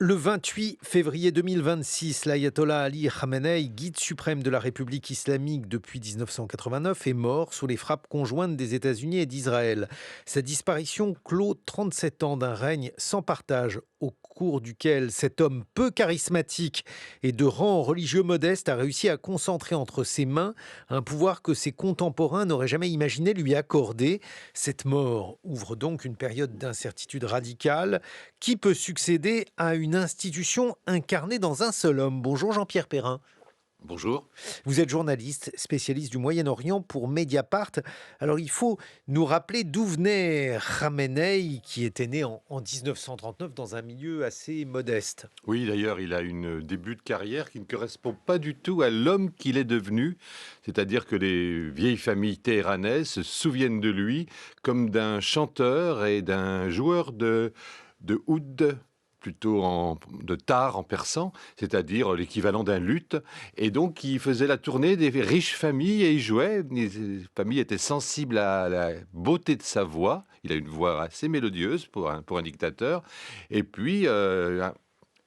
Le 28 février 2026, l'ayatollah Ali Khamenei, guide suprême de la République islamique depuis 1989, est mort sous les frappes conjointes des États-Unis et d'Israël. Sa disparition clôt 37 ans d'un règne sans partage au cours duquel cet homme peu charismatique et de rang religieux modeste a réussi à concentrer entre ses mains un pouvoir que ses contemporains n'auraient jamais imaginé lui accorder. Cette mort ouvre donc une période d'incertitude radicale. Qui peut succéder à une institution incarnée dans un seul homme? Bonjour Jean-Pierre Perrin. Bonjour. Vous êtes journaliste, spécialiste du Moyen-Orient pour Mediapart. Alors il faut nous rappeler d'où venait Khamenei, qui était né en 1939 dans un milieu assez modeste. Oui, d'ailleurs, il a un début de carrière qui ne correspond pas du tout à l'homme qu'il est devenu. C'est-à-dire que les vieilles familles téhéranaises se souviennent de lui comme d'un chanteur et d'un joueur de oud, de tar en persan, c'est-à-dire l'équivalent d'un luth. Et donc, il faisait la tournée des riches familles et il jouait. Les familles étaient sensibles à la beauté de sa voix. Il a une voix assez mélodieuse pour un dictateur. Et puis,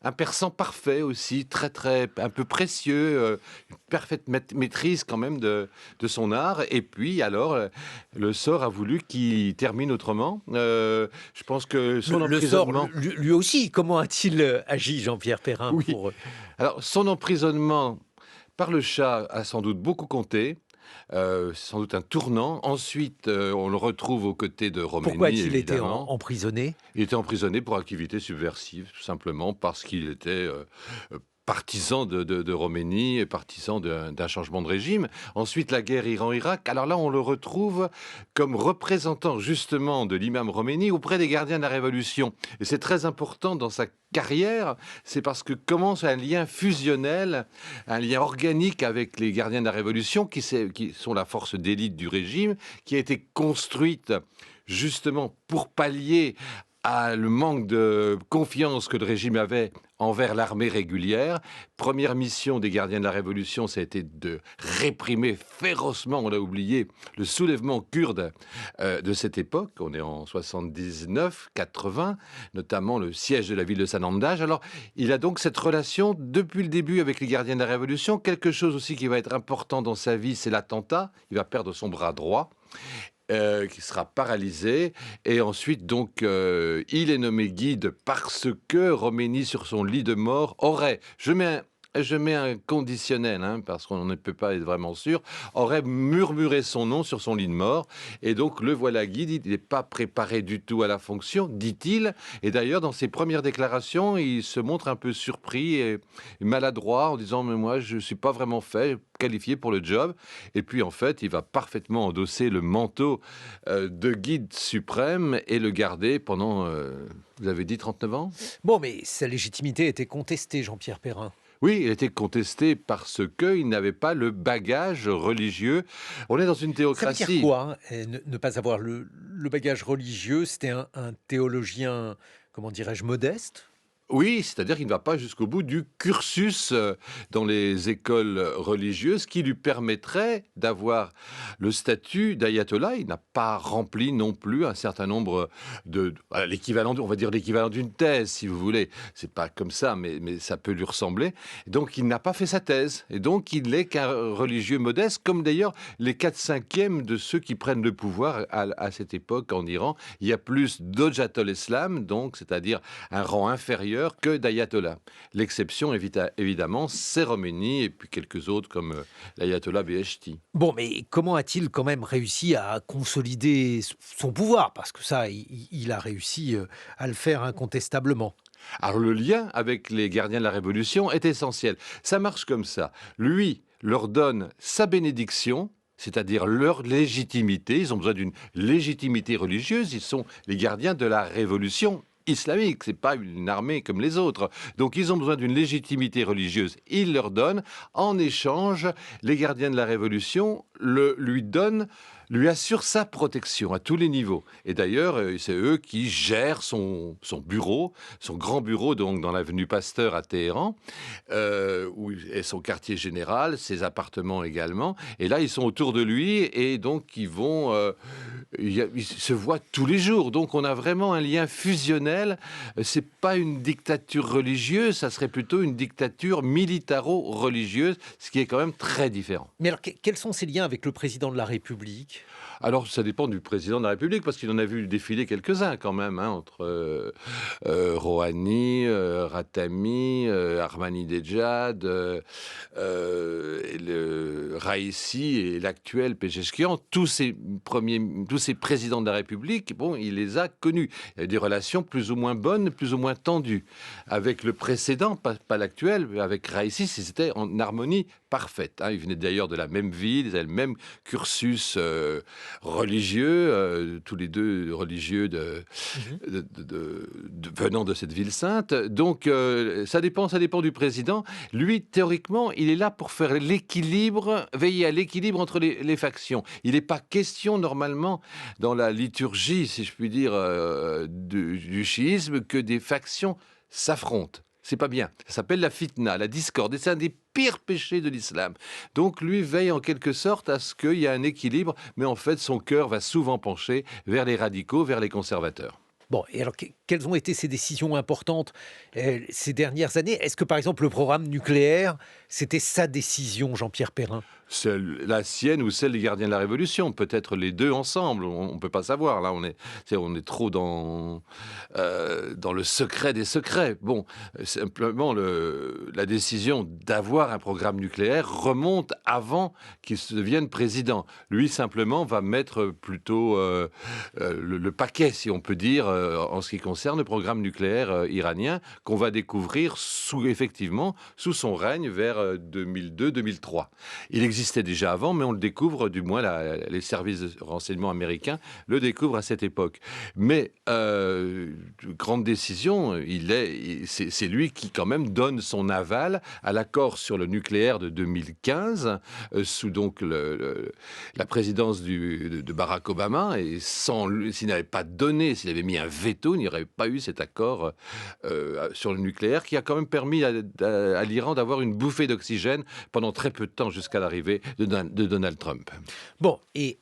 un persan parfait aussi, très, un peu précieux, une parfaite maîtrise quand même de son art. Et puis, alors, le sort a voulu qu'il termine autrement. Je pense que son Le sort, emprisonnement... lui aussi, comment a-t-il agi, Jean-Pierre Perrin, Oui, pour... alors son emprisonnement par le Shah a sans doute beaucoup compté. C'est sans doute un tournant. Ensuite, on le retrouve aux côtés de Pourquoi Khomeini, a-t-il été évidemment. emprisonné? Il était emprisonné pour activité subversive, tout simplement parce qu'il était partisan de Khomeini et partisan d'un changement de régime. Ensuite, la guerre Iran-Irak. Alors là, on le retrouve comme représentant justement de l'imam Khomeini auprès des gardiens de la Révolution. Et c'est très important dans sa carrière, c'est parce que commence un lien fusionnel, un lien organique avec les gardiens de la Révolution, qui sont la force d'élite du régime, qui a été construite justement pour pallier le manque de confiance que le régime avait envers l'armée régulière. Première mission des gardiens de la Révolution, ça a été de réprimer férocement, on l'a oublié, le soulèvement kurde de cette époque. On est en 79-80, notamment le siège de la ville de Sanandaj. Alors, il a donc cette relation depuis le début avec les gardiens de la Révolution. Quelque chose aussi qui va être important dans sa vie, c'est l'attentat. Il va perdre son bras droit. Qui sera paralysé. Et ensuite, donc, il est nommé guide parce que Khomeini, sur son lit de mort, aurait, je mets un conditionnel, hein, parce qu'on ne peut pas être vraiment sûr, aurait murmuré son nom sur son lit de mort. Et donc, le voilà guide, il n'est pas préparé du tout à la fonction, dit-il. Et d'ailleurs, dans ses premières déclarations, il se montre un peu surpris et maladroit en disant « Mais moi, je ne suis pas vraiment qualifié pour le job ». Et puis, en fait, il va parfaitement endosser le manteau de guide suprême et le garder pendant, vous avez dit 39 ans? Bon, mais sa légitimité était contestée, Jean-Pierre Perrin. Oui, il était contesté parce qu'il n'avait pas le bagage religieux. On est dans une Ça veut dire théocratie. quoi, hein, ne pas avoir le bagage religieux? C'était un théologien, comment dirais-je, modeste? Oui, c'est-à-dire qu'il ne va pas jusqu'au bout du cursus dans les écoles religieuses qui lui permettrait d'avoir le statut d'ayatollah. Il n'a pas rempli non plus un certain nombre voilà, l'équivalent, on va dire l'équivalent d'une thèse, si vous voulez. C'est pas comme ça, mais ça peut lui ressembler. Donc, il n'a pas fait sa thèse. Et donc, il n'est qu'un religieux modeste, comme d'ailleurs les 4/5e de ceux qui prennent le pouvoir à cette époque en Iran. Il y a plus d'Hojjatul Islam, donc, c'est-à-dire un rang inférieur que d'ayatollah. L'exception, évidemment, c'est Khomeini et puis quelques autres comme l'ayatollah Beheshti. Bon, mais comment a-t-il quand même réussi à consolider son pouvoir? Parce que ça, il a réussi à le faire incontestablement. Alors le lien avec les gardiens de la Révolution est essentiel. Ça marche comme ça. Lui leur donne sa bénédiction, c'est-à-dire leur légitimité. Ils ont besoin d'une légitimité religieuse. Ils sont les gardiens de la Révolution islamique, c'est pas une armée comme les autres. Donc ils ont besoin d'une légitimité religieuse. Il leur donne, en échange, les gardiens de la Révolution lui assure sa protection à tous les niveaux. Et d'ailleurs, c'est eux qui gèrent son bureau, son grand bureau donc dans l'avenue Pasteur à Téhéran, où est son quartier général, ses appartements également. Et là, ils sont autour de lui et donc ils se voient tous les jours. Donc on a vraiment un lien fusionnel. C'est pas une dictature religieuse, ça serait plutôt une dictature militaro-religieuse, ce qui est quand même très différent. Mais alors, quels sont ces liens avec le président de la République? Alors, ça dépend du président de la République, parce qu'il en a vu défiler quelques-uns quand même, hein, entre Rouhani, Ratami, Ahmadinejad, le Raïssi et l'actuel Pezeshkian. Tous ces présidents de la République, bon, il les a connus. Il y a eu des relations plus ou moins bonnes, plus ou moins tendues. Avec le précédent, pas l'actuel, mais avec Raïssi, c'était en harmonie parfaite. Hein. Ils venaient d'ailleurs de la même ville, ils avaient le même cursus religieux, tous les deux religieux venant de cette ville sainte. Donc, ça dépend du président. Lui, théoriquement, il est là pour faire l'équilibre, veiller à l'équilibre entre les factions. Il n'est pas question, normalement, dans la liturgie, si je puis dire, du chiisme, que des factions s'affrontent. C'est pas bien. Ça s'appelle la fitna, la discorde. Et c'est un des pires péchés de l'islam. Donc lui veille en quelque sorte à ce qu'il y ait un équilibre, mais en fait son cœur va souvent pencher vers les radicaux, vers les conservateurs. Bon, et alors, quelles ont été ces décisions importantes ces dernières années? Est-ce que, par exemple, le programme nucléaire, c'était sa décision, Jean-Pierre Perrin? La sienne ou celle des gardiens de la Révolution, peut-être les deux ensemble, on ne peut pas savoir. Là, on est trop dans le secret des secrets. Bon, simplement, la décision d'avoir un programme nucléaire remonte avant qu'il se devienne président. Lui, simplement, va mettre plutôt le paquet, si on peut dire, en ce qui concerne le programme nucléaire iranien, qu'on va découvrir effectivement sous son règne vers 2002-2003. Il existait déjà avant, mais on le découvre, du moins les services de renseignement américains le découvrent à cette époque. Mais grande décision, c'est lui qui quand même donne son aval à l'accord sur le nucléaire de 2015, sous donc la présidence de Barack Obama, et s'il n'avait pas donné, s'il avait mis un veto, il n'y aurait pas eu cet accord sur le nucléaire qui a quand même permis à l'Iran d'avoir une bouffée d'oxygène pendant très peu de temps jusqu'à l'arrivée de Donald Trump. Bon, et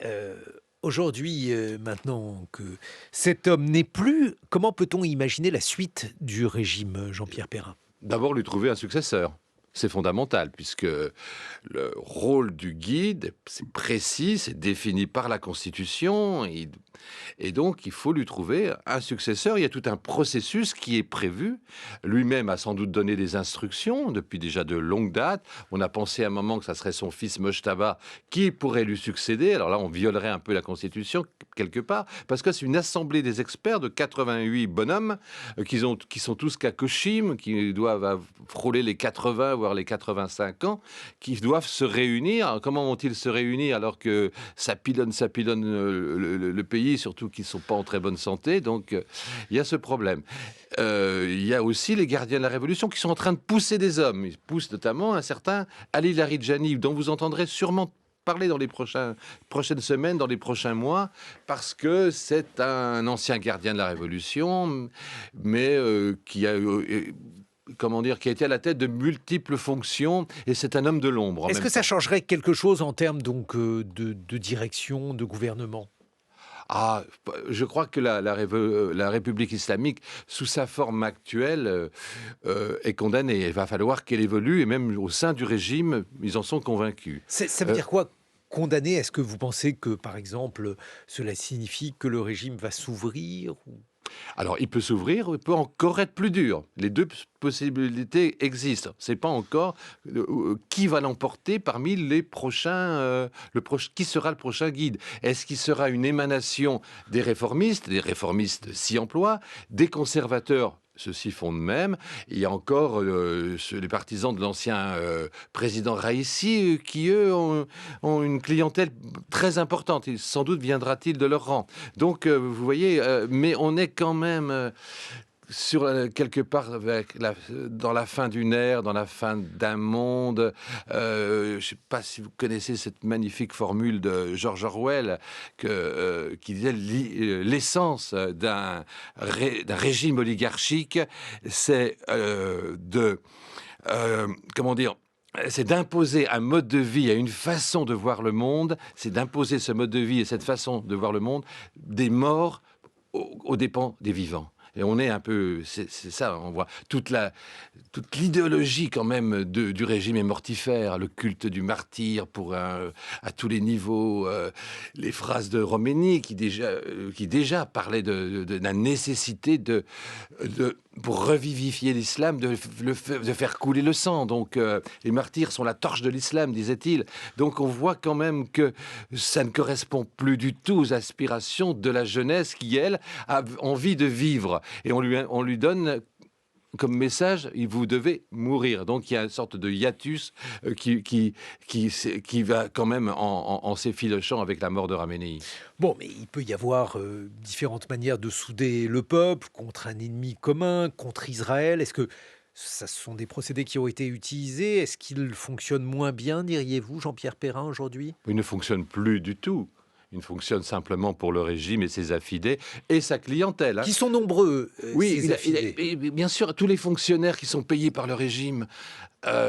aujourd'hui, maintenant que cet homme n'est plus, comment peut-on imaginer la suite du régime, Jean-Pierre Perrin? D'abord, lui trouver un successeur. C'est fondamental, puisque le rôle du guide, c'est précis, c'est défini par la Constitution, et donc il faut lui trouver un successeur. Il y a tout un processus qui est prévu. Lui-même a sans doute donné des instructions depuis déjà de longue date. On a pensé à un moment que ça serait son fils Mojtaba qui pourrait lui succéder. Alors là, on violerait un peu la Constitution, quelque part, parce que c'est une assemblée des experts de 88 bonhommes qui sont tous kakoshim, qui doivent frôler les 80, voire les 85 ans, qui doivent se réunir. Alors, comment vont-ils se réunir alors que ça pilonne le pays, surtout qu'ils ne sont pas en très bonne santé? Donc, il y a ce problème. Il y a aussi les gardiens de la Révolution qui sont en train de pousser des hommes. Ils poussent notamment un certain Ali Laridjani, dont vous entendrez sûrement parler dans les prochaines semaines, dans les prochains mois, parce que c'est un ancien gardien de la Révolution, mais qui a été à la tête de multiples fonctions, et c'est un homme de l'ombre. Est-ce que ça changerait quelque chose en termes donc de direction, de gouvernement? Ah, je crois que la République islamique, sous sa forme actuelle, est condamnée. Il va falloir qu'elle évolue, et même au sein du régime, ils en sont convaincus. Ça veut dire quoi, condamner? Est-ce que vous pensez que, par exemple, cela signifie que le régime va s'ouvrir Alors, il peut s'ouvrir, il peut encore être plus dur. Les deux possibilités existent. C'est pas encore qui va l'emporter parmi les prochains. Qui sera le prochain guide? Est-ce qu'il sera une émanation des réformistes s'y emploient, des conservateurs? Ceux-ci font de même. Il y a encore les partisans de l'ancien président Raïssi qui, eux, ont une clientèle très importante. Sans doute viendra-t-il de leur rang. Donc, vous voyez, mais on est quand même quelque part dans la fin d'une ère, dans la fin d'un monde. Je ne sais pas si vous connaissez cette magnifique formule de George Orwell qui disait l'essence d'un régime oligarchique, c'est comment dire, c'est d'imposer un mode de vie et une façon de voir le monde, c'est d'imposer ce mode de vie et cette façon de voir le monde des morts aux dépens des vivants. Et on est un peu, c'est ça, on voit toute l'idéologie quand même du régime est mortifère, le culte du martyr à tous les niveaux, les phrases de Khomeini qui déjà parlaient de la nécessité pour revivifier l'islam, de faire couler le sang. Donc les martyrs sont la torche de l'islam, disait-il. Donc on voit quand même que ça ne correspond plus du tout aux aspirations de la jeunesse qui, elle, a envie de vivre. Et on lui donne comme message, vous devez mourir. Donc il y a une sorte de hiatus qui va quand même en s'effilochant avec la mort de Khamenei. Bon, mais il peut y avoir différentes manières de souder le peuple contre un ennemi commun, contre Israël. Est-ce que ce sont des procédés qui ont été utilisés? Est-ce qu'ils fonctionnent moins bien, diriez-vous, Jean-Pierre Perrin, aujourd'hui? Ils ne fonctionnent plus du tout. Il fonctionne simplement pour le régime et ses affidés et sa clientèle. Qui sont nombreux, oui, ces affidés. et bien sûr, tous les fonctionnaires qui sont payés par le régime,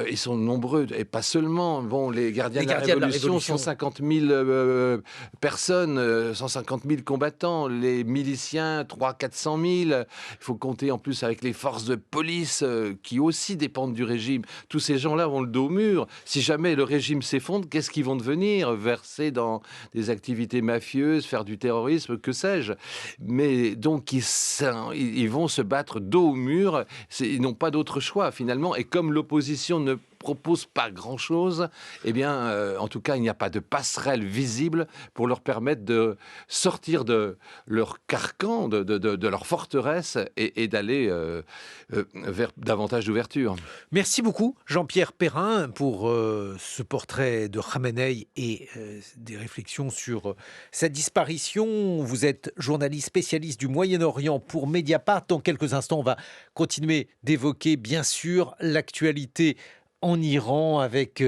ils sont nombreux, et pas seulement. Bon, les gardiens de la Révolution, 150 000 personnes, 150 000 combattants. Les miliciens, 400 000. Il faut compter en plus avec les forces de police qui aussi dépendent du régime. Tous ces gens-là ont le dos au mur. Si jamais le régime s'effondre, qu'est-ce qu'ils vont devenir? Verser dans des activités mafieuses, faire du terrorisme, que sais-je. Mais donc, ils vont se battre dos au mur. Ils n'ont pas d'autre choix, finalement. Et comme l'opposition ne propose pas grand-chose, eh bien, en tout cas, il n'y a pas de passerelle visible pour leur permettre de sortir de leur carcan, de leur forteresse et d'aller vers davantage d'ouverture. Merci beaucoup, Jean-Pierre Perrin, pour ce portrait de Khamenei et des réflexions sur sa disparition. Vous êtes journaliste spécialiste du Moyen-Orient pour Mediapart. Dans quelques instants, on va continuer d'évoquer, bien sûr, l'actualité en Iran avec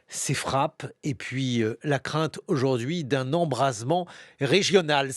ces frappes et puis la crainte aujourd'hui d'un embrasement régional.